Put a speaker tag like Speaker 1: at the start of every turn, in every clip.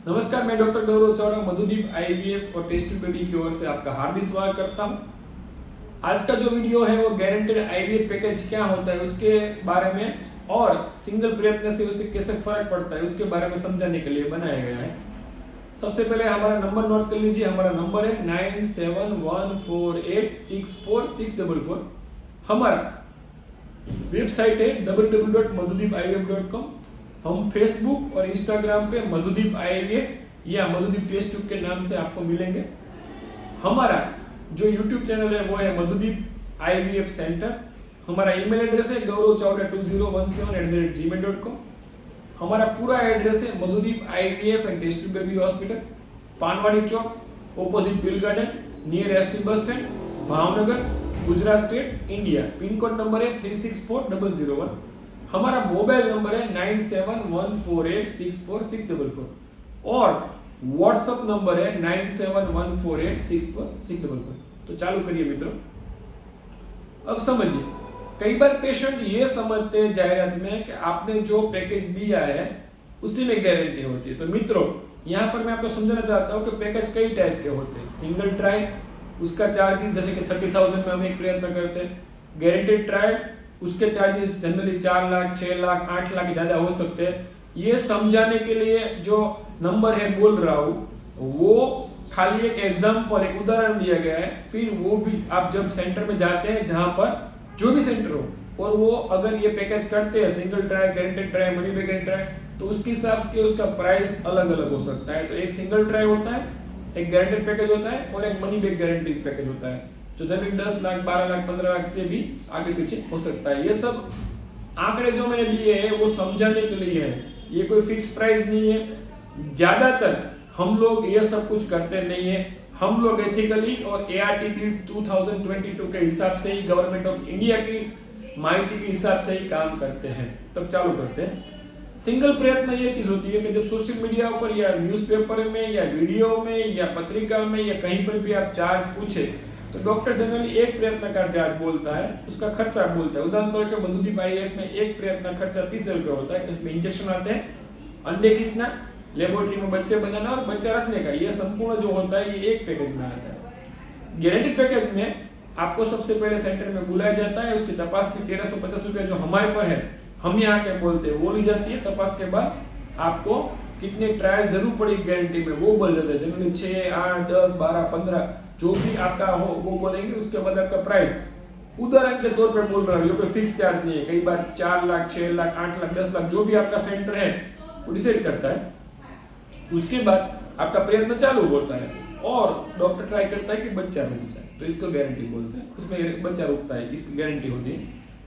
Speaker 1: नमस्कार, मैं डॉक्टर गौरव चावड़ा मधुदीप आईवीएफ और टेस्ट ट्यूब बेबी की ओर से आपका हार्दिक स्वागत करता हूं। आज का जो वीडियो है वो गारंटेड आईवीएफ पैकेज क्या होता है उसके बारे में और सिंगल प्रयत्न से उससे कैसे फर्क पड़ता है उसके बारे में समझाने के लिए बनाया गया है। सबसे पहले हमारा नंबर नोट कर लीजिए। हमारा नंबर है 9714864644। हमारा वेबसाइट है www.madhudipivf.com। हम फेसबुक और इंस्टाग्राम पे मधुदीप आईवीएफ या मधुदीप टेस्ट ट्यूब के नाम से आपको मिलेंगे। हमारा जो यूट्यूब चैनल है वो है मधुदीप आईवीएफ सेंटर। हमारा ईमेल एड्रेस है gaurav2017@gmail.com। हमारा पूरा एड्रेस है Madhudeep IVF and test tube baby hospital, Panwadi Chowk, opposite Bill Garden, near ST bus stand, Bhavnagar, Gujarat state, India. Pin code number है 364001। हमारा मोबाइल नंबर है 9714864644 और व्हाट्सएप नंबर है 9714864644। तो चालू करिए मित्रों। अब समझिए, कई बार पेशेंट ये समझते हैं जाहिरात में कि आपने जो पैकेज दिया है उसी में गारंटी होती है। तो मित्रों, यहाँ पर मैं आपको समझाना चाहता हूँ कि पैकेज कई टाइप के होते हैं। सिंगल ट्रायल, उसका चार्जेस जैसे कि 30,000 में हम एक प्रयत्न करते हैं। गारंटेड ट्रायल, उसके चार्जेस जनरली 4 लाख, 6 लाख, 8 लाख ज़्यादा हो सकते हैं। ये समझाने के लिए जो नंबर है बोल रहा हूँ वो खाली एक एग्जाम्पल, एक उदाहरण दिया गया है। फिर वो भी आप जब सेंटर में जाते हैं, जहाँ पर जो भी सेंटर हो, और वो अगर ये पैकेज करते हैं single trial, guaranteed trial, money back trial, तो उसके हिसाब से उसका प्राइस अलग अलग हो सकता है। तो एक सिंगल ट्रायल होता है, एक गारंटेड पैकेज होता है और एक मनी बैक गारंटेड पैकेज होता है जो जनरली 10 लाख, 12 लाख, 15 लाख से भी आगे पीछे हो सकता है। ये सब आंकड़े जो मैंने दिए हैं वो समझाने के लिए है, ये कोई फिक्स प्राइस नहीं है। ज्यादातर हम लोग ये सब कुछ करते नहीं है। हम लोग एथिकली और ARTP 2022 के हिसाब से ही, गवर्नमेंट ऑफ इंडिया की माहिती के हिसाब से ही काम करते हैं। तब चालू करते हैं। सिंगल प्रयत्न ये चीज होती है कि जब सोशल मीडिया पर या न्यूज़पेपर में या वीडियो में या पत्रिका में या कहीं पर भी आप चार्ज पूछे तो डॉक्टर जनरली एक प्रयत्न का चार्ज बोलता है, उसका खर्चा बोलता है। उदाहरण तौर पर मधुदीप आईवीएफ में एक प्रयत्न खर्चा 30 रुपये होता है। इसमें इंजेक्शन आते हैं, अंडे खींचना, लेबोरेटरी में बच्चे बनाना और बच्चा रखने का, ये संपूर्ण जो होता है ये एक पैकेज में आता है। गारंटेड पैकेज में आपको सबसे पहले सेंटर में बुलाया जाता है, उसकी तपास की 1350 रुपये जो हमारे पर है, हम यहाँ के बोलते हैं, वो ली जाती है। तपास के बाद आपको कितने ट्रायल जरूर पड़ेगी गारंटी में वो बोल जाता है। जनरली 6, 8, 10, 12, 15 जो भी आपका हो वो बोलेंगे। उसके बाद आपका प्राइस उदाहरण के तौर पर बोल रहा हूँ, कोई फिक्स चार्ज नहीं है। कई बार 4 लाख, 6 लाख, 8 लाख, 10 लाख जो भी आपका सेंटर है वो डिसाइड करता है। उसके बाद आपका प्रयत्न चालू होता है और डॉक्टर ट्राई करता है कि बच्चा रुक जाए, तो इसको गारंटी बोलते हैं। उसमें बच्चा रुकता है, इसकी गारंटी होती है।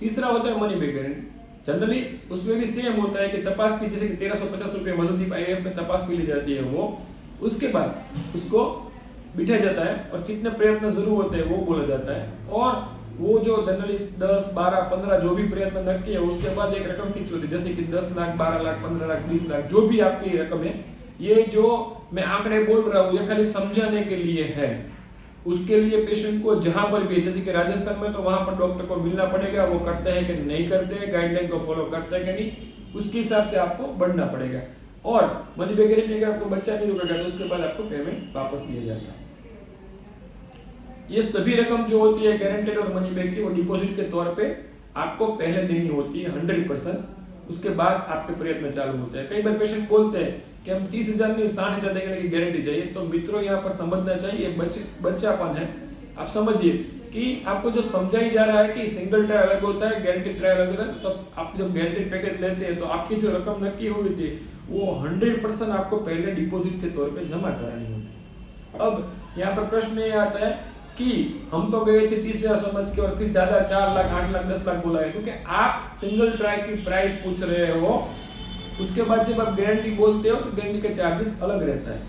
Speaker 1: तीसरा होता है मनी बैक गारंटी। जनरली उसमें भी सेम होता है कि तपास की, जैसे कि 1350 रुपये मधुदीप आईवीएफ में तपास की ली जाती है वो, उसके बाद उसको बिठाया जाता है और कितने प्रयत्न जरूर होते हैं वो बोला जाता है। और वो जो जनरली 10, 12, 15 जो भी प्रयत्न नक्की है उसके बाद एक रकम फिक्स होती है, जैसे कि 10 लाख, 12 लाख, 15 लाख, 20 लाख जो भी आपकी रकम है। ये जो मैं आंकड़े बोल रहा हूँ ये खाली समझाने के लिए है। उसके लिए पेशेंट को जहां पर भी, जैसे कि राजस्थान में तो वहां पर डॉक्टर को मिलना पड़ेगा, वो करते हैं कि नहीं करते हैं, गाइडलाइन को फॉलो करते हैं कि नहीं, उसके हिसाब से आपको बढ़ना पड़ेगा। और मनी बैक गारंटी में अगर आपको बच्चा नहीं रुकेगा तो उसके बाद आपको पेमेंट वापस दिया जाता है। ये सभी रकम जो होती है गारंटेड और मनी बैक की, वो डिपॉजिट के तौर पे आपको पहले देनी होती है 100%। उसके बाद आपके प्रयत्न चालू होते हैं। कई बार पेशेंट बोलते हैं कि हम 30,000 नहीं 60,000 देंगे लेकिन गारंटी चाहिए। तो मित्रों यहाँ पर समझना चाहिए, बच्चापन है। आप समझिए कि आपको जो समझाई जा रहा है कि सिंगल ट्रायल अलग होता है, गारंटेड ट्रायल अलग होता है। तो आप जब गारंटेड पैकेज लेते हैं तो आपकी जो रकम नक्की हुई थी वो 100% आपको पहले डिपॉजिट के तौर पर जमा करानी होती है। अब यहाँ पर प्रश्न ये आता है कि हम तो गए थे 30,000 समझ के और फिर ज्यादा 4 लाख, 8 लाख, 10 लाख बोला है, क्योंकि आप सिंगल ट्रायल की प्राइस पूछ रहे हो। उसके बाद जब आप गारंटी बोलते हो तो गारंटी का चार्जेस अलग रहता है।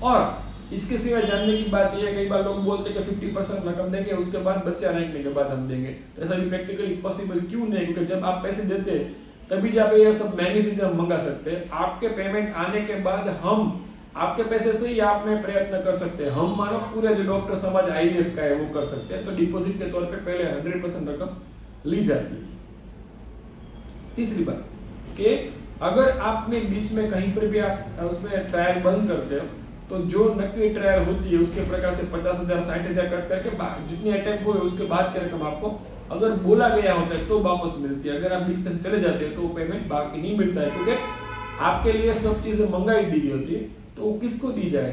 Speaker 1: और इसके सिवा जानने की बात यह है, कई बार लोग बोलते हैं कि 50% रकम देंगे, उसके बाद बच्चा रहने के बाद हम देंगे। तो ऐसा भी प्रैक्टिकली पॉसिबल क्यों नहीं, क्योंकि जब आप पैसे देते हैं तभी जब ये सब महंगी चीजें हम मंगा सकते हैं। आपके पेमेंट आने के बाद हम आपके पैसे से ही आप में प्रयत्न कर सकते हैं। हम मानो पूरे जो डॉक्टर समाज आईवीएफ का है वो कर सकते हैं। तो डिपॉजिट के तौर पे पहले 100% रकम ली जाती है। तीसरी बात कि अगर आपने बीच में कहीं पर भी आप उसमें ट्रायल बंद करते हो तो जो नकली ट्रायल होती है उसके प्रकार से 50,000 60,000 कट करके जितनी अटैम्प्ट हुए उसके बाद की रकम आपको अगर बोला गया होता है तो वापस मिलती है। अगर आप बीच में से चले जाते हो तो पेमेंट बाकी नहीं मिलता है, क्योंकि आपके लिए सब चीजें मंगाई दी गई होती है, तो किसको दी जाए।